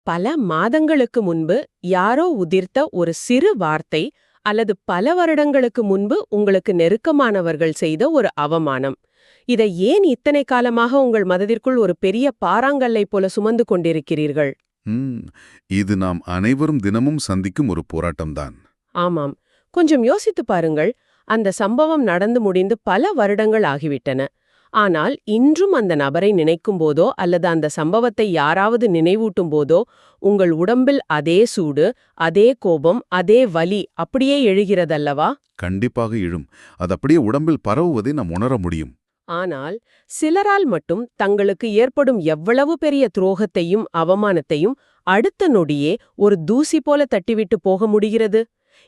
பல மாதங்களுக்கு முன்பு யாரோ உதிர்த்த ஒரு சிறு வார்த்தை அல்லது பல வருடங்களுக்கு முன்பு உங்களுக்கு நெருக்கமானவர்கள் செய்த ஒரு அவமானம். இதை ஏன் இத்தனை காலமாக உங்கள் மனதிற்குள் ஒரு பெரிய பாறாங்கல்லை போல சுமந்து கொண்டிருக்கிறீர்கள்? ம், இது நாம் அனைவரும் தினமும் சந்திக்கும் ஒரு போராட்டம்தான். ஆமாம், கொஞ்சம் யோசித்து பாருங்கள். அந்த சம்பவம் நடந்து முடிந்து பல வருடங்கள் ஆகிவிட்டன. ஆனால் இன்றும் அந்த நபரை நினைக்கும் போதோ அல்லது அந்த சம்பவத்தை யாராவது நினைவூட்டும் போதோ உங்கள் உடம்பில் அதே சூடு, அதே கோபம், அதே வலி அப்படியே எழுகிறதல்லவா? கண்டிப்பாக எழும். அது அப்படியே உடம்பில் பரவுவதை நாம் உணர முடியும். ஆனால் சிலரால் மட்டும் தங்களுக்கு ஏற்படும் எவ்வளவு பெரிய துரோகத்தையும் அவமானத்தையும் அடுத்த நொடியே ஒரு தூசி போல தட்டிவிட்டு போக முடிகிறது.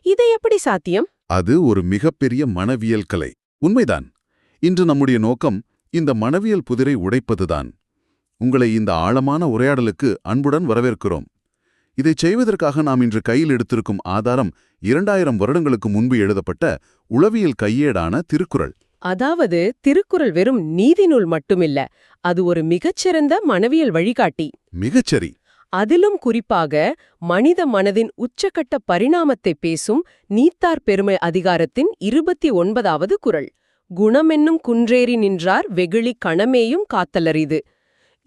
இது எப்படி சாத்தியம்? அது ஒரு மிகப்பெரிய மனவியல் கலை. உண்மைதான். இன்று நம்முடைய நோக்கம் இந்த மனவியல் புதிரை உடைப்பதுதான். உங்களை இந்த ஆழமான உரையாடலுக்கு அன்புடன் வரவேற்கிறோம். இதைச் செய்வதற்காக நாம் இன்று கையில் எடுத்திருக்கும் ஆதாரம் 2000 வருடங்களுக்கு முன்பு எழுதப்பட்ட உளவியல் கையேடான திருக்குறள். அதாவது திருக்குறள் வெறும் நீதி நூல் மட்டுமில்ல, அது ஒரு மிகச்சிறந்த மனவியல் வழிகாட்டி. மிகச்சரி. அதிலும் குறிப்பாக மனித மனதின் உச்சக்கட்ட பரிணாமத்தை பேசும் நீத்தார் பெருமை அதிகாரத்தின் 29வது குறள். குணமென்னும் குன்றேறி நின்றார் வெகுளி கணமேயும் காத்தலரிது.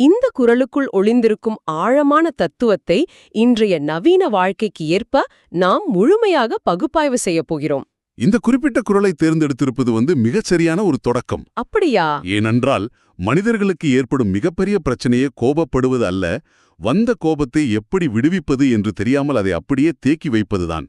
இந்த குறளுக்குள் ஒளிந்திருக்கும் ஆழமான தத்துவத்தை இன்றைய நவீன வாழ்க்கைக்கு ஏற்ப நாம் முழுமையாக பகுப்பாய்வு செய்யப் போகிறோம். இந்த குறிப்பிட்ட குறளை தேர்ந்தெடுத்திருப்பது மிகச்சரியான ஒரு தொடக்கம். அப்படியா? ஏனென்றால் மனிதர்களுக்கு ஏற்படும் மிகப்பெரிய பிரச்சனையே கோபப்படுவது அல்ல, வந்த கோபத்தை எப்படி விடுவிப்பது என்று தெரியாமல் அதை அப்படியே தேக்கி வைப்பதுதான்.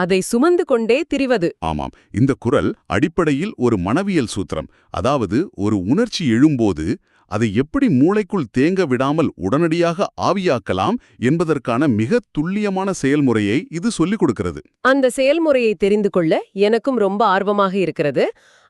அதை சுமந்து கொண்டே திரிவது. ஆமாம், இந்த குறள் அடிப்படையில் ஒரு மனவியல் சூத்திரம். அதாவது ஒரு உணர்ச்சி எழும்போது அதை எப்படி மூளைக்குள் தேங்க விடாமல் உடனடியாக ஆவியாக்கலாம் என்பதற்கான மிக துல்லியமான செயல்முறையை இது சொல்லிக் கொடுக்கிறது. அந்த செயல்முறையை தெரிந்து கொள்ள எனக்கும் ரொம்ப ஆர்வமாக இருக்கிறது.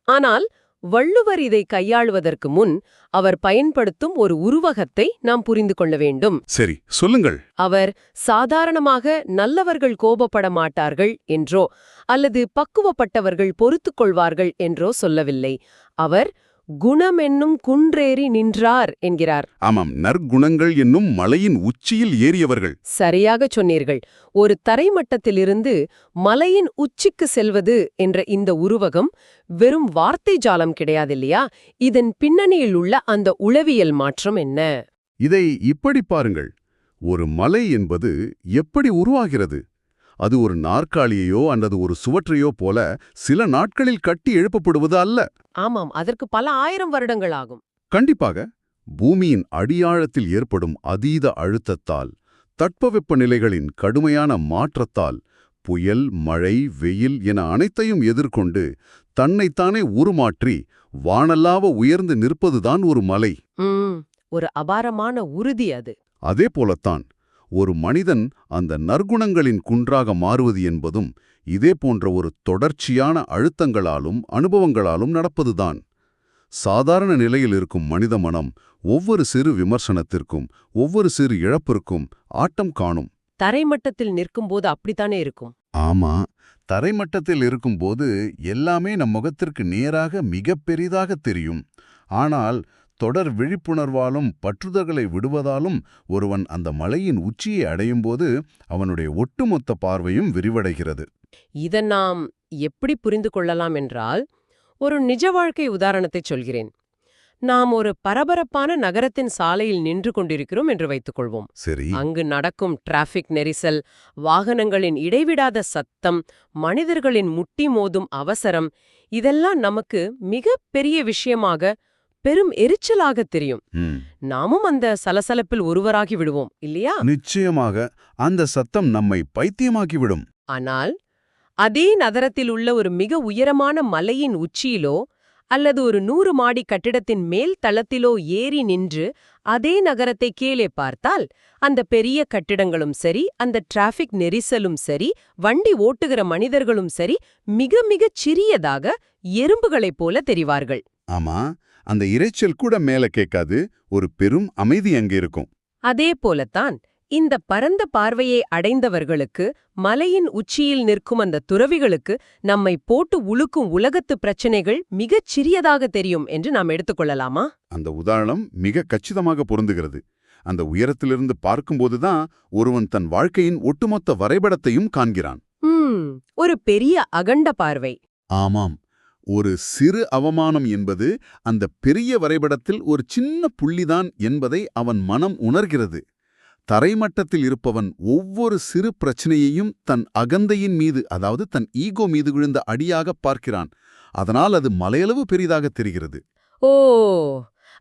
ஆனால் வள்ளுவர் இதை கையாளுவதற்கு முன் அவர் பயன்படுத்தும் ஒரு உருவகத்தை நாம் புரிந்து கொள்ள வேண்டும். சரி, சொல்லுங்கள். அவர் சாதாரணமாக நல்லவர்கள் கோபப்பட மாட்டார்கள் என்றோ அல்லது பக்குவப்பட்டவர்கள் பொறுத்துக் கொள்வார்கள் என்றோ சொல்லவில்லை. அவர் குணமென்னும் குன்றேறி நின்றார் என்கிறார். ஆமாம், நற்குணங்கள் என்னும் மலையின் உச்சியில் ஏறியவர்கள். சரியாகச் சொன்னீர்கள். ஒரு தரைமட்டத்திலிருந்து மலையின் உச்சிக்கு செல்வது என்ற இந்த உருவகம் வெறும் வார்த்தை ஜாலம் கிடையாதில்லையா? இதன் பின்னணியில் உள்ள அந்த உளவியல் மாற்றம் என்ன? இதை இப்படி பாருங்கள். ஒரு மலை என்பது எப்படி உருவாகிறது? அது ஒரு நாற்காலியையோ அல்லது ஒரு சுவற்றையோ போல சில நாட்களில் கட்டி எழுப்பப்படுவது அல்ல. ஆமாம், அதற்கு பல 1000 வருடங்கள் ஆகும். கண்டிப்பாக. பூமியின் அடியாழத்தில் ஏற்படும் அதீத அழுத்தத்தால், தட்பவெப்ப நிலைகளின் கடுமையான மாற்றத்தால், புயல், மழை, வெயில் என அனைத்தையும் எதிர்கொண்டு தன்னைத்தானே உருமாற்றி வானல்லாவ உயர்ந்து நிற்பதுதான் ஒரு மலை. ஒரு அபாரமான உறுதி அது. அதே போலத்தான் ஒரு மனிதன் அந்த நற்குணங்களின் குன்றாக மாறுவது என்பதும் இதே போன்ற ஒரு தொடர்ச்சியான அழுத்தங்களாலும் அனுபவங்களாலும் நடப்பதுதான். சாதாரண நிலையில் இருக்கும் மனித மனம் ஒவ்வொரு சிறு விமர்சனத்திற்கும் ஒவ்வொரு சிறு இழப்பிற்கும் ஆட்டம் காணும். தரைமட்டத்தில் நிற்கும்போது அப்படித்தானே இருக்கும். ஆமா, தரைமட்டத்தில் இருக்கும்போது எல்லாமே நம் முகத்திற்கு நேராக மிக பெரிதாக தெரியும். ஆனால் தொடர் விழிப்புணர்வாலும் பற்றுதல்களை விடுவதாலும் ஒருவன் அந்த மலையின் உச்சியை அடையும்போது அவனுடைய ஒட்டுமொத்த பார்வையும் விரிவடைகிறது. இதை நாம் எப்படி புரிந்து கொள்ளலாம் என்றால், ஒரு நிஜ வாழ்க்கை உதாரணத்தை சொல்கிறேன். நாம் ஒரு பரபரப்பான நகரத்தின் சாலையில் நின்று கொண்டிருக்கிறோம் என்று வைத்துக்கொள்வோம். சரி. அங்கு நடக்கும் டிராஃபிக் நெரிசல், வாகனங்களின் இடைவிடாத சத்தம், மனிதர்களின் முட்டி மோதும் அவசரம், இதெல்லாம் நமக்கு மிக பெரிய விஷயமாக, பெரும் எரிச்சலாக தெரியும். நாமும் அந்த சலசலப்பில் ஒருவராகி விடுவோம் இல்லையா? நிச்சயமாக. அந்த சத்தம் நம்மை பைத்தியமாக்கிவிடும். ஆனால் அதே நகரத்தில் உள்ள ஒரு மிக உயரமான மலையின் உச்சியிலோ அல்லது ஒரு 100 மாடி கட்டிடத்தின் மேல் தளத்திலோ ஏறி நின்று அதே நகரத்தை கீழே பார்த்தால் அந்த பெரிய கட்டிடங்களும் சரி, அந்த டிராஃபிக் நெரிசலும் சரி, வண்டி ஓட்டுகிற மனிதர்களும் சரி மிக மிகச் சிறியதாக எறும்புகளைப் போல தெரிவார்கள். ஆமா, அந்த இரைச்சல் கூட மேல கேட்காது. ஒரு பெரும் அமைதி அங்கே இருக்கும். அதே போலத்தான் இந்த பரந்த பார்வையை அடைந்தவர்களுக்கு, மலையின் உச்சியில் நிற்கும் அந்த துறவிகளுக்கு நம்மை போட்டு உழுக்கும் உலகத்து பிரச்சனைகள் மிகச் சிறியதாக தெரியும் என்று நாம் எடுத்துக்கொள்ளலாமா? அந்த உதாரணம் மிக கச்சிதமாக பொருந்துகிறது. அந்த உயரத்திலிருந்து பார்க்கும்போதுதான் ஒருவன் தன் வாழ்க்கையின் ஒட்டுமொத்த வரைபடத்தையும் காண்கிறான். ஒரு பெரிய அகண்ட பார்வை. ஆமாம், ஒரு சிறு அவமானம் என்பது அந்த பெரிய வரைபடத்தில் ஒரு சின்ன புள்ளிதான் என்பதை அவன் மனம் உணர்கிறது. தரைமட்டத்தில் இருப்பவன் ஒவ்வொரு சிறு பிரச்சனையையும் தன் அகந்தையின் மீது, அதாவது தன் ஈகோ மீது விழுந்த அடியாக பார்க்கிறான். அதனால் அது மலையளவு பெரிதாக தெரிகிறது. ஓ,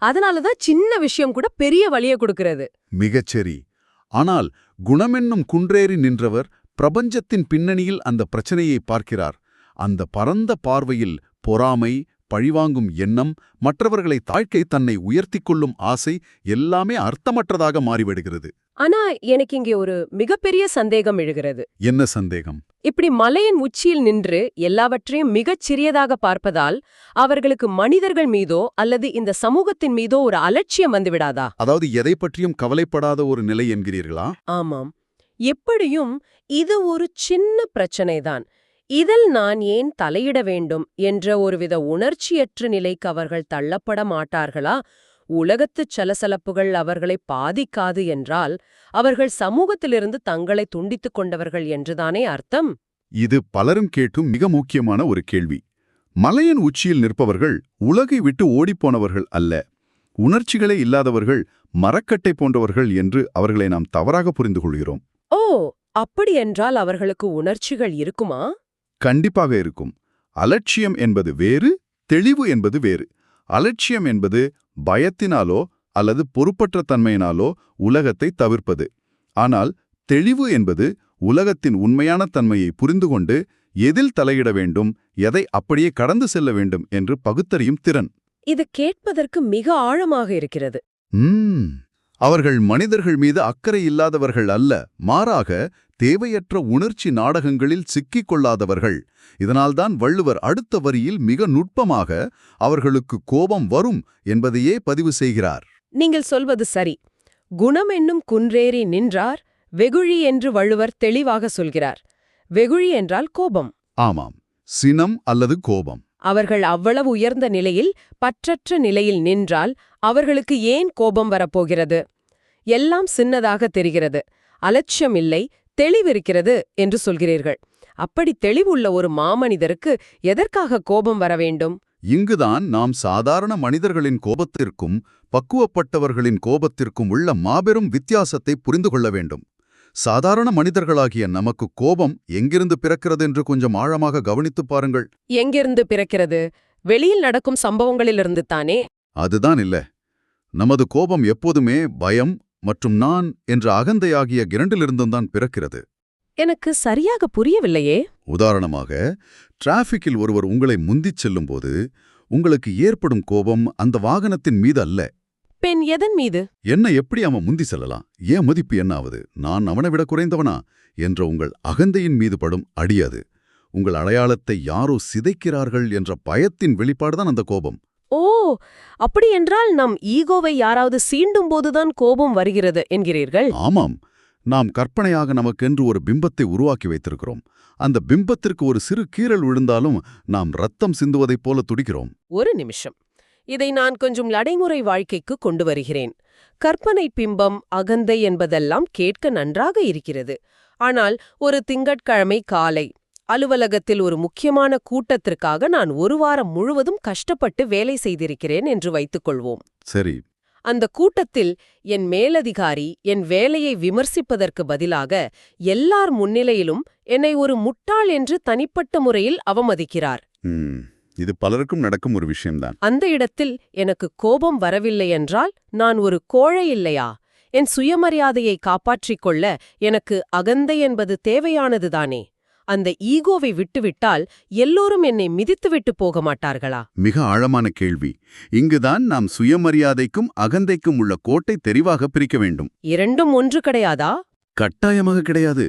அதனாலதான் சின்ன விஷயம் கூட பெரிய வலியை கொடுக்கிறது. மிகச்சரி. ஆனால் குணமென்னும் குன்றேறி நின்றவர் பிரபஞ்சத்தின் பின்னணியில் அந்த பிரச்சனையை பார்க்கிறார். அந்த பரந்த பார்வையில் பொறாமை, பழிவாங்கும் எண்ணம், மற்றவர்களை தாழ்க்கை தன்னை உயர்த்திக் கொள்ளும் ஆசை எல்லாமே அர்த்தமற்றதாக மாறிவிடுகிறது. ஆனா எனக்கு இங்கே ஒரு மிகப்பெரிய சந்தேகம் எழுகிறது. என்ன சந்தேகம்? இப்படி மலையின் உச்சியில் நின்று எல்லாவற்றையும் மிகச் சிறியதாக பார்ப்பதால் அவர்களுக்கு மனிதர்கள் மீதோ அல்லது இந்த சமூகத்தின் மீதோ ஒரு அலட்சியம் வந்துவிடாதா? அதாவது எதை பற்றியும் கவலைப்படாத ஒரு நிலை என்கிறீர்களா? ஆமாம். எப்படியும் இது ஒரு சின்ன பிரச்சனைதான், இதில் நான் ஏன் தலையிட வேண்டும் என்ற ஒருவித உணர்ச்சியற்ற நிலைக்கு அவர்கள் தள்ளப்பட மாட்டார்களா? உலகத்துச் சலசலப்புகள் அவர்களை பாதிக்காது என்றால் அவர்கள் சமூகத்திலிருந்து தங்களை துண்டித்துக் கொண்டவர்கள் என்றுதானே அர்த்தம்? இது பலரும் கேட்கும் மிக முக்கியமான ஒரு கேள்வி. மலையின் உச்சியில் நிற்பவர்கள் உலகை விட்டு ஓடிப்போனவர்கள் அல்ல, உணர்ச்சிகளே இல்லாதவர்கள், மரக்கட்டை போன்றவர்கள் என்று அவர்களை நாம் தவறாக புரிந்து கொள்கிறோம். ஓ, அப்படியென்றால் அவர்களுக்கு உணர்ச்சிகள் இருக்குமா? கண்டிப்பாக இருக்கும். அலட்சியம் என்பது வேறு, தெளிவு என்பது வேறு. அலட்சியம் என்பது பயத்தினாலோ அல்லது பொறுப்பற்ற தன்மையினாலோ உலகத்தை தவிர்ப்பது. ஆனால் தெளிவு என்பது உலகத்தின் உண்மையான தன்மையை புரிந்துகொண்டு எதில் தலையிட வேண்டும், எதை அப்படியே கடந்து செல்ல வேண்டும் என்று பகுத்தறியும் திறன். இது கேட்பதற்கு மிக ஆழமாக இருக்கிறது. அவர்கள் மனிதர்கள் மீது அக்கறை இல்லாதவர்கள் அல்ல, மாறாக தேவையற்ற உணர்ச்சி நாடகங்களில் சிக்கிக் கொள்ளாதவர்கள். இதனால்தான் வள்ளுவர் அடுத்த வரியில் மிக நுட்பமாக அவர்களுக்கு கோபம் வரும் என்பதையே பதிவு செய்கிறார். நீங்கள் சொல்வது சரி. குணம் என்னும் குன்றேறி நின்றார் வெகுழி என்று வள்ளுவர் தெளிவாக சொல்கிறார். வெகுழி என்றால் கோபம். ஆமாம், சினம் அல்லது கோபம். அவர்கள் அவ்வளவு உயர்ந்த நிலையில், பற்றற்ற நிலையில் நின்றால் அவர்களுக்கு ஏன் கோபம் வரப்போகிறது? எல்லாம் சின்னதாக தெரிகிறது, அலட்சியம் இல்லை, தெளிவிருக்கிறது என்று சொல்கிறீர்கள். அப்படி தெளிவுள்ள ஒரு மாமனிதருக்கு எதற்காக கோபம் வர வேண்டும்? இங்குதான் நாம் சாதாரண மனிதர்களின் கோபத்திற்கும் பக்குவப்பட்டவர்களின் கோபத்திற்கும் உள்ள மாபெரும் வித்தியாசத்தை புரிந்து கொள்ள வேண்டும். சாதாரண மனிதர்களாகிய நமக்கு கோபம் எங்கிருந்து பிறக்கிறது என்று கொஞ்சம் ஆழமாக கவனித்துப் பாருங்கள். எங்கிருந்து பிறக்கிறது? வெளியில் நடக்கும் சம்பவங்களிலிருந்து தானே? அதுதான் இல்ல. நமது கோபம் எப்போதுமே பயம் மற்றும் நான் என்ற அகந்தையாகிய இரண்டிலிருந்தும் தான் பிறக்கிறது. எனக்கு சரியாக புரியவில்லையே. உதாரணமாக, டிராஃபிக்கில் ஒருவர் உங்களை முந்திச் செல்லும்போது உங்களுக்கு ஏற்படும் கோபம் அந்த வாகனத்தின் மீது அல்ல. பெண் எதன் மீது? என்ன எப்படி அவன் முந்தி செல்லலாம், ஏன் மதிப்பு என்னாவது, நான் அவனை விட குறைந்தவனா என்ற உங்கள் அகந்தையின் மீது படும் அடியாது. உங்கள் அடையாளத்தை யாரோ சிதைக்கிறார்கள் என்ற பயத்தின் வெளிப்பாடுதான் அந்த கோபம். ஓ, அப்படியென்றால் நம் ஈகோவை யாராவது சீண்டும் போதுதான் கோபம் வருகிறது என்கிறீர்கள்? ஆமாம், நாம் கற்பனையாக நமக்கென்று ஒரு பிம்பத்தை உருவாக்கி வைத்திருக்கிறோம். அந்த பிம்பத்திற்கு ஒரு சிறு கீறல் விழுந்தாலும் நாம் ரத்தம் சிந்துவதைப் போல துடிக்கிறோம். ஒரு நிமிஷம், இதை நான் கொஞ்சம் நடைமுறை வாழ்க்கைக்கு கொண்டு வருகிறேன். கற்பனை பிம்பம், அகந்தை என்பதெல்லாம் கேட்க நன்றாக இருக்கிறது. ஆனால் ஒரு திங்கட்கிழமை காலை அலுவலகத்தில் ஒரு முக்கியமான கூட்டத்திற்காக நான் ஒரு வாரம் முழுவதும் கஷ்டப்பட்டு வேலை செய்திருக்கிறேன் என்று வைத்துக்கொள்வோம். சரி. அந்த கூட்டத்தில் என் மேலதிகாரி என் வேலையை விமர்சிப்பதற்கு பதிலாக எல்லார் முன்னிலையிலும் என்னை ஒரு முட்டாள் என்று தனிப்பட்ட முறையில் அவமதிக்கிறார். இது பலருக்கும் நடக்கும் ஒரு விஷயம்தான். அந்த இடத்தில் எனக்கு கோபம் வரவில்லை என்றால் நான் ஒரு கோழை இல்லையா? என் சுயமரியாதையை காப்பாற்றிக் கொள்ள எனக்கு அகந்தை என்பது தேவையானதுதானே? அந்த ஈகோவை விட்டுவிட்டால் எல்லோரும் என்னை மிதித்துவிட்டு போக மாட்டார்களா? மிக ஆழமான கேள்வி. இங்குதான் நாம் சுயமரியாதைக்கும் அகந்தைக்கும் உள்ள கோட்டை தெரிவாக பிரிக்க வேண்டும். இரண்டும் ஒன்று கிடையாதா? கட்டாயமாக கிடையாது.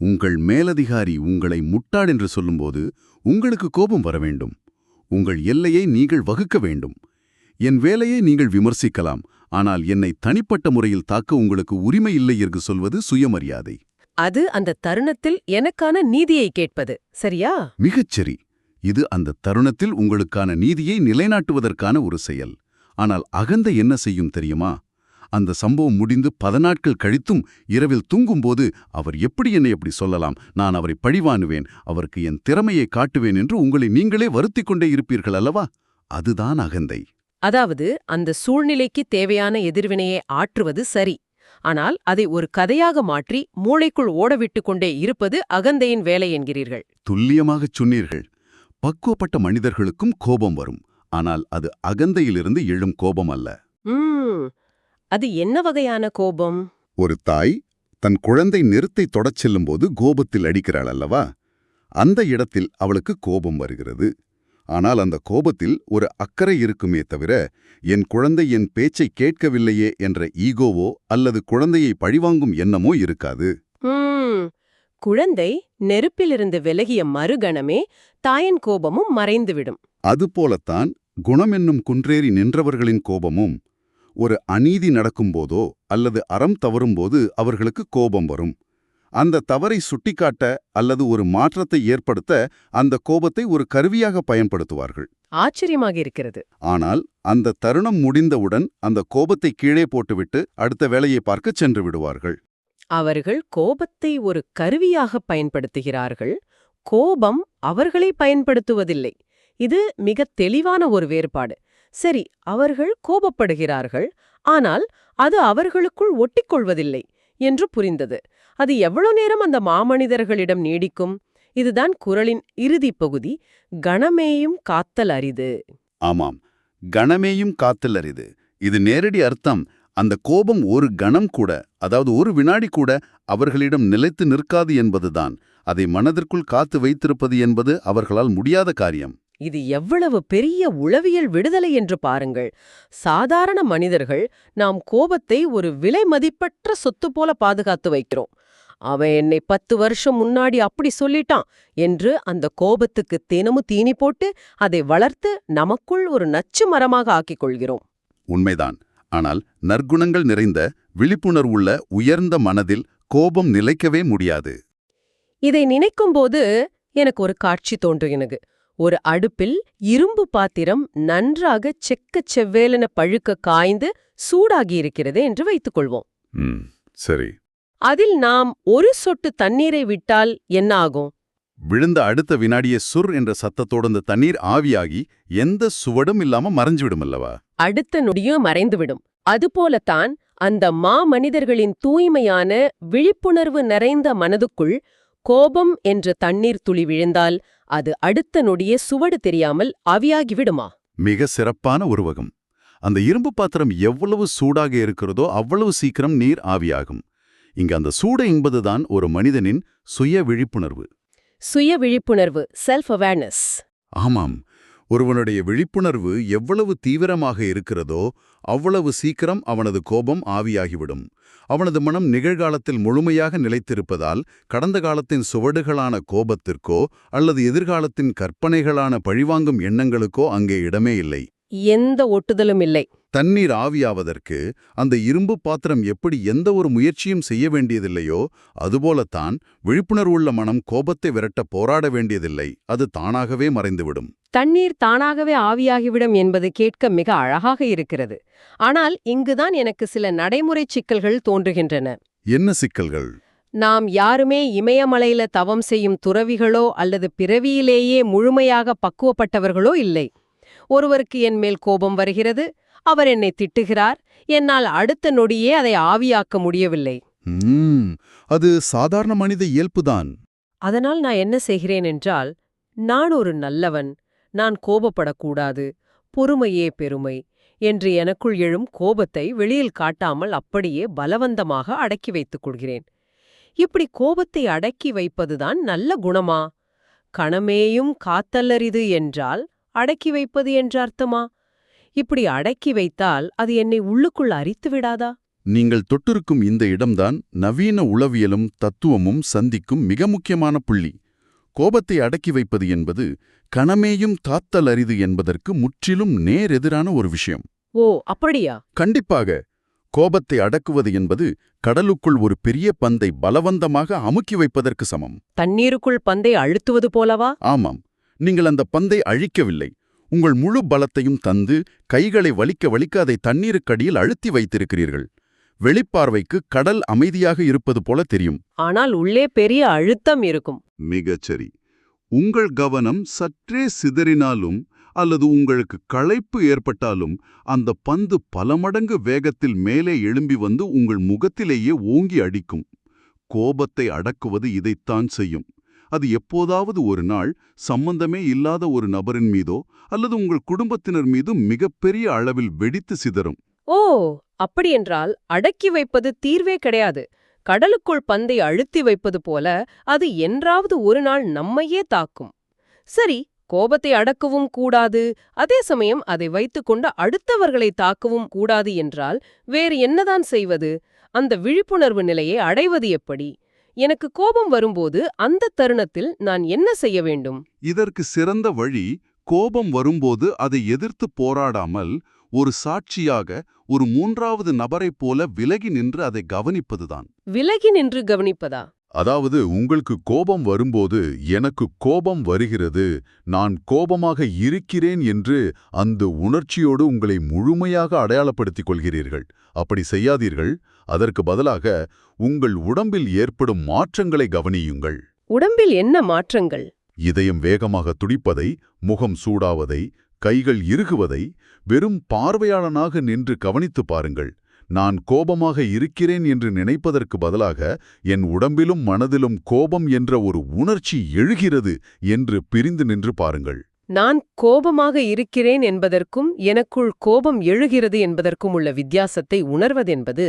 உங்கள் மேலதிகாரி உங்களை முட்டாள் என்று சொல்லும்போது உங்களுக்கு கோபம் வர வேண்டும். உங்கள் எல்லையை நீங்கள் வகுக்க வேண்டும். என் வேலையை நீங்கள் விமர்சிக்கலாம், ஆனால் என்னை தனிப்பட்ட முறையில் தாக்க உங்களுக்கு உரிமை இல்லை என்று சொல்வது சுயமரியாதை. அது அந்த தருணத்தில் எனக்கான நீதியை கேட்பது, சரியா? மிகச்சரி. இது அந்த தருணத்தில் உங்களுக்கான நீதியை நிலைநாட்டுவதற்கான ஒரு செயல். ஆனால் அகந்தை என்ன செய்யும் தெரியுமா? அந்த சம்பவம் முடிந்து 10 நாட்கள் கழித்தும் இரவில் தூங்கும்போது அவர் எப்படி என்னை எப்படி சொல்லலாம், நான் அவரை பழிவானுவேன், அவருக்கு என் திறமையை காட்டுவேன் என்று உங்களை நீங்களே வருத்திக் கொண்டே இருப்பீர்கள் அல்லவா? அதுதான் அகந்தை. அதாவது அந்த சூழ்நிலைக்கு தேவையான எதிர்வினையை ஆற்றுவது சரி, ஆனால் அதை ஒரு கதையாக மாற்றி மூளைக்குள் ஓடவிட்டு கொண்டே இருப்பது அகந்தையின் வேலை என்கிறீர்கள். துல்லியமாகச் சொன்னீர்கள். பக்குவப்பட்ட மனிதர்களுக்கும் கோபம் வரும், ஆனால் அது அகந்தையிலிருந்து எழும் கோபம் அல்ல. அது என்ன வகையான கோபம்? ஒரு தாய் தன் குழந்தை நிறுத்தை தொடச் செல்லும்போது கோபத்தில் அடிக்கிறாள் அல்லவா? அந்த இடத்தில் அவளுக்கு கோபம் வருகிறது. ஆனால் அந்த கோபத்தில் ஒரு அக்கறை இருக்குமே தவிர, என் குழந்தை என் பேச்சை கேட்கவில்லையே என்ற ஈகோவோ அல்லது குழந்தையை பழிவாங்கும் எண்ணமோ இருக்காது. குழந்தை நெருப்பிலிருந்து விலகிய மறுகணமே தாயின் கோபமும் மறைந்துவிடும். அதுபோலத்தான் குணமென்னும் குன்றேறி நின்றவர்களின் கோபமும். ஒரு அநீதி நடக்கும்போதோ அல்லது அறம் தவறும்போது அவர்களுக்கு கோபம் வரும். அந்த தவறை சுட்டிக்காட்ட அல்லது ஒரு மாற்றத்தை ஏற்படுத்த அந்த கோபத்தை ஒரு கருவியாக பயன்படுத்துவார்கள். ஆச்சரியமாக இருக்கிறது. ஆனால் அந்த தருணம் முடிந்தவுடன் அந்த கோபத்தை கீழே போட்டுவிட்டு அடுத்த வேலையை பார்க்கச் சென்று விடுவார்கள். அவர்கள் கோபத்தை ஒரு கருவியாக பயன்படுத்துகிறார்கள், கோபம் அவர்களை பயன்படுத்துவதில்லை. இது மிக தெளிவான ஒரு வேறுபாடு. சரி, அவர்கள் கோபப்படுகிறார்கள், ஆனால் அது அவர்களுக்குள் ஒட்டிக்கொள்வதில்லை என்று புரிந்தது. அது எவ்வளவு நேரம் அந்த மாமனிதர்களிடம் நீடிக்கும்? இதுதான் குறளின் இறுதிப் பகுதி, கணமேயும் காத்தல் அரிது. ஆமாம், கணமேயும் காத்தல் அரிது. இது நேரடி அர்த்தம், அந்த கோபம் ஒரு கணம் கூட, அதாவது ஒரு வினாடி கூட அவர்களிடம் நிலைத்து நிற்காது என்பதுதான். அதை மனதிற்குள் காத்து வைத்திருப்பது என்பது அவர்களால் முடியாத காரியம். இது எவ்வளவு பெரிய உளவியல் விடுதலை என்று பாருங்கள். சாதாரண மனிதர்கள் நாம் கோபத்தை ஒரு விலை மதிப்பற்ற சொத்து போல பாதுகாத்து வைக்கிறோம். அவன் என்னை 10 வருஷம் முன்னாடி அப்படி சொல்லிட்டான் என்று அந்த கோபத்துக்கு தினமும் தீனி போட்டு அதை வளர்த்து நமக்குள் ஒரு நச்சு மரமாக ஆக்கிக் கொள்கிறோம். உண்மைதான். ஆனால் நற்குணங்கள் நிறைந்த விழிப்புணர்வுள்ள உயர்ந்த மனதில் கோபம் நிலைக்கவே முடியாது. இதை நினைக்கும்போது எனக்கு ஒரு காட்சி தோன்றுகிறது. ஒரு அடுப்பில் இரும்பு பாத்திரம் நன்றாக செக்கச் செவ்வேலென பழுக்க காய்ந்து சூடாகி இருக்கிறது என்று வைத்துக்கொள்வோம். சரி. அதில் நாம் ஒரு சொட்டு தண்ணீரை விட்டால் என்ன ஆகும்? விழுந்த அடுத்த வினாடியே சுர் என்ற சத்தத்தோடு அந்த தண்ணீர் ஆவியாகி எந்த சுவடும் இல்லாம மறைஞ்சுவிடும் அல்லவா? அடுத்த நொடியும் மறைந்துவிடும். அதுபோலத்தான் அந்த மாமனிதர்களின் தூய்மையான விழிப்புணர்வு நிறைந்த மனதுக்குள் கோபம் என்ற தண்ணீர் துளி விழுந்தால் அது அடுத்த நொடியே சுவடு தெரியாமல் ஆவியாகிவிடுமா? மிக சிறப்பான உருவகம். அந்த இரும்பு பாத்திரம் எவ்வளவு சூடாக இருக்கிறதோ அவ்வளவு சீக்கிரம் நீர் ஆவியாகும். இங்க அந்த சூடு என்பதுதான் ஒரு மனிதனின் சுய விழிப்புணர்வு. சுய விழிப்புணர்வு, செல்ஃப் அவேர்னஸ். ஆமாம், ஒருவனுடைய விழிப்புணர்வு எவ்வளவு தீவிரமாக இருக்கிறதோ அவ்வளவு சீக்கிரம் அவனது கோபம் ஆவியாகிவிடும். அவனது மனம் நிகழ்காலத்தில் முழுமையாக நிலைத்திருப்பதால் கடந்த காலத்தின் சுவடுகளான கோபத்திற்கோ அல்லது எதிர்காலத்தின் கற்பனைகளான பழிவாங்கும் எண்ணங்களுக்கோ அங்கே இடமே இல்லை. எந்த ஒட்டுதலும் இல்லை. தண்ணீர் ஆவியாவதற்கு அந்த இரும்பு பாத்திரம் எப்படி எந்த ஒரு முயற்சியும் செய்ய வேண்டியதில்லையோ அதுபோலத்தான் விழிப்புணர்வுள்ள மனம் கோபத்தை விரட்ட போராட வேண்டியதில்லை, அது தானாகவே மறைந்துவிடும். தண்ணீர் தானாகவே ஆவியாகிவிடும் என்பது கேட்க மிக அழகாக இருக்கிறது. ஆனால் இங்குதான் எனக்கு சில நடைமுறை சிக்கல்கள் தோன்றுகின்றன. என்ன சிக்கல்கள்? நாம் யாருமே இமயமலையில தவம் செய்யும் துறவிகளோ அல்லது பிறவியிலேயே முழுமையாக பக்குவப்பட்டவர்களோ இல்லை. ஒருவருக்கு என் மேல் கோபம் வருகிறது, அவர் என்னை திட்டுகிறார், என்னால் அடுத்த நொடியே அதை ஆவியாக்க முடியவில்லை. அது சாதாரண மனித இயல்புதான். அதனால் நான் என்ன செய்கிறேன் என்றால், நான் ஒரு நல்லவன், நான் கோபப்படக்கூடாது, பொறுமையே பெருமை என்று எனக்குள் எழும் கோபத்தை வெளியில் காட்டாமல் அப்படியே பலவந்தமாக அடக்கி வைத்துக் கொள்கிறேன். இப்படி கோபத்தை அடக்கி வைப்பதுதான் நல்ல குணமா? கணமேயும் காத்தல்லரிது என்றால் அடக்கி வைப்பது என்ற அர்த்தமா? இப்படி அடக்கி வைத்தால் அது என்னை உள்ளுக்குள் அரித்து விடாதா? நீங்கள் தொட்டிருக்கும் இந்த இடம்தான் நவீன உளவியலும் தத்துவமும் சந்திக்கும் மிக முக்கியமான புள்ளி. கோபத்தை அடக்கி வைப்பது என்பது கணமேயும் காத்தல் அரிது என்பதற்கு முற்றிலும் நேரெதிரான ஒரு விஷயம். ஓ, அப்படியா? கண்டிப்பாக. கோபத்தை அடக்குவது என்பது கடலுக்குள் ஒரு பெரிய பந்தை பலவந்தமாக அமுக்கி வைப்பதற்கு சமம். தண்ணீருக்குள் பந்தை அழுத்துவது போலவா? ஆமாம். நீங்கள் அந்த பந்தை அழிக்கவில்லை, உங்கள் முழு பலத்தையும் தந்து கைகளை வலிக்க வலிக்க அதை தண்ணீருக்கடியில் அழுத்தி வைத்திருக்கிறீர்கள். வெளிப்பார்வைக்கு கடல் அமைதியாக இருப்பது போல தெரியும். ஆனால் உள்ளே பெரிய அழுத்தம் இருக்கும். மிகச்சரி. உங்கள் கவனம் சற்றே சிதறினாலும் அல்லது உங்களுக்கு களைப்பு ஏற்பட்டாலும் அந்த பந்து பல மடங்கு வேகத்தில் மேலே எழும்பி வந்து உங்கள் முகத்திலேயே ஓங்கி அடிக்கும். கோபத்தை அடக்குவது இதைத்தான் செய்யும். அது எப்போதாவது ஒரு நாள் சம்பந்தமே இல்லாத ஒரு நபரின் மீதோ அல்லது உங்கள் குடும்பத்தினர் மீதும் மிகப்பெரிய அளவில் வெடித்து சிதறும். ஓ, அப்படியென்றால் அடக்கி வைப்பது தீர்வே கிடையாது. கடலுக்குள் பந்தை அழுத்தி வைப்பது போல அது என்றாவது ஒரு நாள் நம்மையே தாக்கும். சரி, கோபத்தை அடக்கவும் கூடாது, அதே சமயம் அதை வைத்துக்கொண்டு அடுத்தவர்களை தாக்கவும் கூடாது என்றால் வேறு என்னதான் செய்வது? அந்த விழிப்புணர்வு நிலையை அடைவது எப்படி? எனக்கு கோபம் வரும்போது அந்த தருணத்தில் நான் என்ன செய்ய வேண்டும்? இதற்கு சிறந்த வழி, கோபம் வரும்போது அதை எதிர்த்து போராடாமல் ஒரு சாட்சியாக ஒரு மூன்றாவது நபரைப் போல விலகி நின்று அதை கவனிப்பதுதான். விலகி நின்று கவனிப்பதா? அதாவது உங்களுக்கு கோபம் வரும்போது எனக்கு கோபம் வருகிறது, நான் கோபமாக இருக்கிறேன் என்று அந்த உணர்ச்சியோடு உங்களை முழுமையாக அடையாளப்படுத்திக் கொள்கிறீர்கள். அப்படி செய்யாதீர்கள். அதற்கு பதிலாக உங்கள் உடம்பில் ஏற்படும் மாற்றங்களை கவனியுங்கள். உடம்பில் என்ன மாற்றங்கள்? இதயம் வேகமாக துடிப்பதை, முகம் சூடாவதை, கைகள் இறுகுவதை வெறும் பார்வையாளனாக நின்று கவனித்து பாருங்கள். நான் கோபமாக இருக்கிறேன் என்று நினைப்பதற்கு பதிலாக என் உடம்பிலும் மனதிலும் கோபம் என்ற ஒரு உணர்ச்சி எழுகிறது என்று பிரிந்து நின்று பாருங்கள். நான் கோபமாக இருக்கிறேன் என்பதற்கும் எனக்குள் கோபம் எழுகிறது என்பதற்கும் உள்ள வித்தியாசத்தை உணர்வதென்பது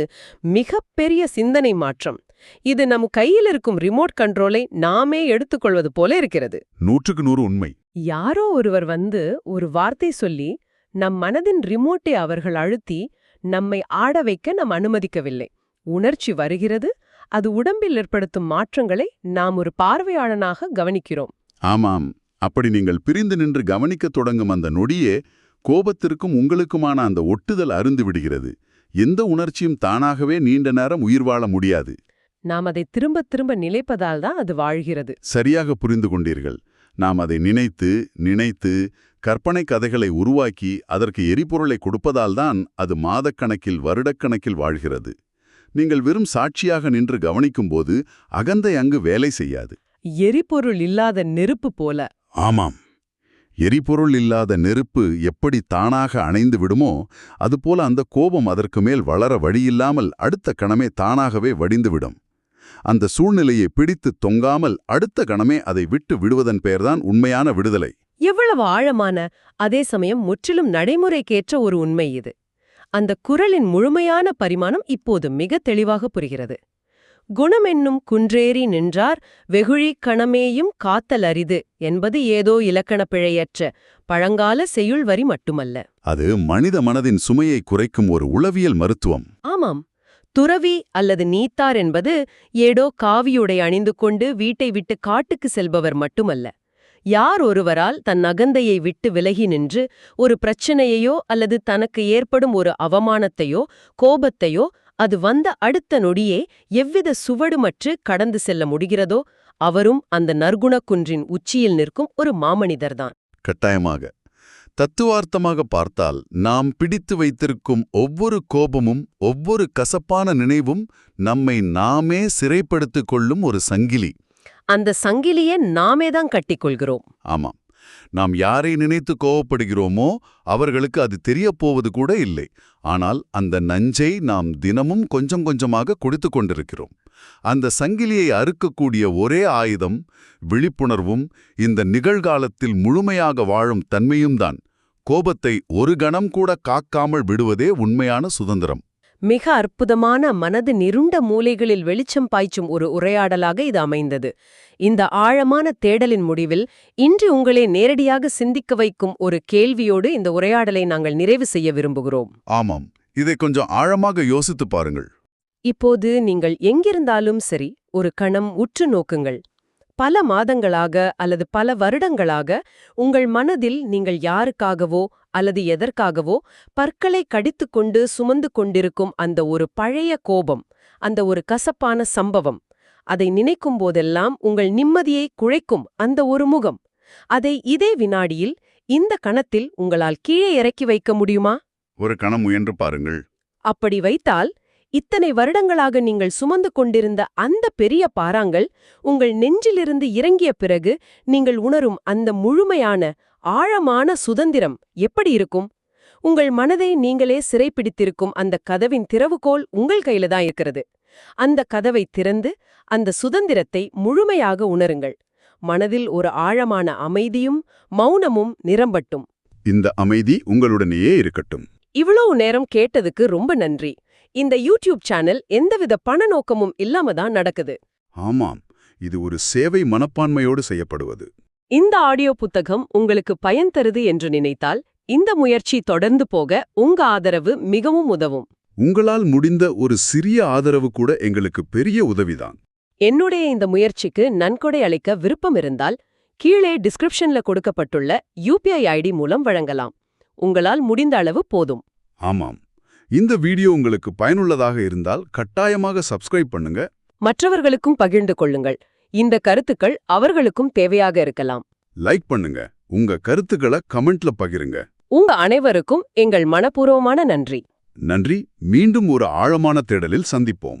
மிகப்பெரிய சிந்தனை மாற்றம். இது நம் கையில் இருக்கும் ரிமோட் கண்ட்ரோலை நாமே எடுத்துக்கொள்வது போல இருக்கிறது. 100% உண்மை. யாரோ ஒருவர் வந்து ஒரு வார்த்தை சொல்லி நம் மனதின் ரிமோட்டை அவர்கள் அழுத்தி நம்மை ஆட வைக்க நாம் அனுமதிக்கவில்லை. உணர்ச்சி வருகிறது, அது உடம்பில் ஏற்படுத்தும் மாற்றங்களை நாம் ஒரு பார்வையாளனாக கவனிக்கிறோம். ஆமாம். அப்படி நீங்கள் பிரிந்து நின்று கவனிக்கத் தொடங்கும் அந்த நொடியே கோபத்திற்கும் உங்களுக்குமான அந்த ஒட்டுதல் அருந்து விடுகிறது. எந்த உணர்ச்சியும் தானாகவே நீண்ட நேரம் உயிர் வாழ முடியாது. நாம் அதை திரும்ப திரும்ப நினைப்பதால் தான் அது வாழ்கிறது. சரியாக புரிந்து கொண்டீர்கள். நாம் அதை நினைத்து நினைத்து கற்பனை கதைகளை உருவாக்கி அதற்கு எரிபொருளை கொடுப்பதால்தான் அது மாதக்கணக்கில் வருடக்கணக்கில் வாழ்கிறது. நீங்கள் வெறும் சாட்சியாக நின்று கவனிக்கும்போது அகந்தை அங்கு வேலை செய்யாது. எரிபொருள் இல்லாத நெருப்பு போல. ஆமாம். எரிபொருள் இல்லாத நெருப்பு எப்படி தானாக அணைந்து விடுமோ அதுபோல அந்த கோபம் அதற்கு மேல் வளர வழியில்லாமல் அடுத்த கணமே தானாகவே வடிந்துவிடும். அந்த சூழ்நிலையை பிடித்து தொங்காமல் அடுத்த கணமே அதை விட்டு விடுவதன் பெயர்தான் உண்மையான விடுதலை. எவ்வளவு ஆழமான, அதே சமயம் முற்றிலும் நடைமுறைக்கேற்ற ஒரு உண்மை இது. அந்த குறளின் முழுமையான பரிமாணம் இப்போது மிக தெளிவாக புரிகிறது. குணமென்னும் குன்றேறி நின்றார் வெகுழி கணமேயும் காத்தல் அரிது என்பது ஏதோ இலக்கண பிழையற்ற பழங்கால செய்யுள் வரி மட்டுமல்ல. அது மனித மனதின் சுமையை குறைக்கும் ஒரு உளவியல் மருத்துவம். ஆமாம். துறவி அல்லது நீத்தார் என்பது ஏடோ காவியுடை அணிந்து கொண்டு வீட்டை விட்டு காட்டுக்கு செல்பவர் மட்டுமல்ல. யார் ஒருவரால் தன் அகந்தையை விட்டு விலகி நின்று ஒரு பிரச்சனையையோ அல்லது தனக்கு ஏற்படும் ஒரு அவமானத்தையோ கோபத்தையோ அது வந்த அடுத்த நொடியே எவ்வித சுவடுமற்று கடந்து செல்ல முடிகிறதோ அவரும் அந்த நற்குணக் குன்றின் உச்சியில் நிற்கும் ஒரு மாமனிதர்தான். கட்டாயமாக. தத்துவார்த்தமாக பார்த்தால் நாம் பிடித்து வைத்திருக்கும் ஒவ்வொரு கோபமும் ஒவ்வொரு கசப்பான நினைவும் நம்மை நாமே சிறைப்படுத்திக் கொள்ளும் ஒரு சங்கிலி. அந்த சங்கிலியை நாமேதான் கட்டிக்கொள்கிறோம். ஆமாம். நாம் யாரை நினைத்து கோபப்படுகிறோமோ அவர்களுக்கு அது தெரியப்போவது கூட இல்லை. ஆனால் அந்த நஞ்சை நாம் தினமும் கொஞ்சம் கொஞ்சமாக கொடுத்து கொண்டிருக்கிறோம். அந்த சங்கிலியை அறுக்கக்கூடிய ஒரே ஆயுதம் விழிப்புணர்வும் இந்த நிகழ்காலத்தில் முழுமையாக வாழும் தன்மையும்தான். கோபத்தை ஒரு கணம் கூட காக்காமல் விடுவதே உண்மையான சுதந்திரம். மிக அற்புதமான மனது நிருண்ட மூலைகளில் வெளிச்சம் பாய்ச்சும் ஒரு உரையாடலாக இது அமைந்தது. இந்த ஆழமான தேடலின் முடிவில் இன்று உங்களை நேரடியாக சிந்திக்க வைக்கும் ஒரு கேள்வியோடு இந்த உரையாடலை நாங்கள் நிறைவு செய்ய விரும்புகிறோம். ஆமாம். இதை கொஞ்சம் ஆழமாக யோசித்து பாருங்கள். இப்போது நீங்கள் எங்கிருந்தாலும் சரி, ஒரு கணம் உற்று நோக்குங்கள். பல மாதங்களாக அல்லது பல வருடங்களாக உங்கள் மனதில் நீங்கள் யாருக்காகவோ அல்லது எதற்காகவோ பற்களை கடித்துக்கொண்டு சுமந்து கொண்டிருக்கும் அந்த ஒரு பழைய கோபம், அந்த ஒரு கசப்பான சம்பவம், அதை நினைக்கும் போதெல்லாம் உங்கள் நிம்மதியை குழைக்கும் அந்த ஒரு முகம், அதை இதே வினாடியில் இந்த கணத்தில் உங்களால் கீழே இறக்கி வைக்க முடியுமா? ஒரு கணம் முயன்று பாருங்கள். அப்படி வைத்தால் இத்தனை வருடங்களாக நீங்கள் சுமந்து கொண்டிருந்த அந்த பெரிய பாறாங்கல் உங்கள் நெஞ்சிலிருந்து இறங்கிய பிறகு நீங்கள் உணரும் அந்த முழுமையான ஆழமான சுதந்திரம் எப்படி இருக்கும்? உங்கள் மனதை நீங்களே சிறைப்பிடித்திருக்கும் அந்த கதவின் திறவுகோல் உங்கள் கையில தான் இருக்கிறது. அந்த கதவை திறந்து அந்த சுதந்திரத்தை முழுமையாக உணருங்கள். மனதில் ஒரு ஆழமான அமைதியும் மௌனமும் நிரம்பட்டும். இந்த அமைதி உங்களுடனேயே இருக்கட்டும். இவ்வளவு நேரம் கேட்டதுக்கு ரொம்ப நன்றி. இந்த யூடியூப் சேனல் எந்தவித பண நோக்கமும் இல்லாம தான் நடக்குது. ஆமாம், இது ஒரு சேவை மனப்பான்மையோடு செய்யப்படுவது. இந்த ஆடியோ புத்தகம் உங்களுக்கு பயன் தருது என்று நினைத்தால் இந்த முயற்சி தொடர்ந்து போக உங்க ஆதரவு மிகவும் உதவும். உங்களால் முடிந்த ஒரு சிறிய ஆதரவு கூட எங்களுக்கு பெரிய உதவிதான். என்னுடைய இந்த முயற்சிக்கு நன்கொடை அளிக்க விருப்பம் இருந்தால் கீழே டிஸ்கிரிப்ஷன்ல கொடுக்கப்பட்டுள்ள UPI ID மூலம் வழங்கலாம். உங்களால் முடிந்த அளவு போதும். ஆமாம், இந்த வீடியோ உங்களுக்கு பயனுள்ளதாக இருந்தால் கட்டாயமாக சப்ஸ்கிரைப் பண்ணுங்க. மற்றவர்களுக்கும் பகிர்ந்து கொள்ளுங்கள். இந்த கருத்துக்கள் அவர்களுக்கும் தேவையாக இருக்கலாம். லைக் பண்ணுங்க. உங்க கருத்துக்களை கமெண்ட்ல பகிருங்க. உங்க அனைவருக்கும் எங்கள் மனப்பூர்வமான நன்றி. நன்றி. மீண்டும் ஒரு ஆழமான தேடலில் சந்திப்போம்.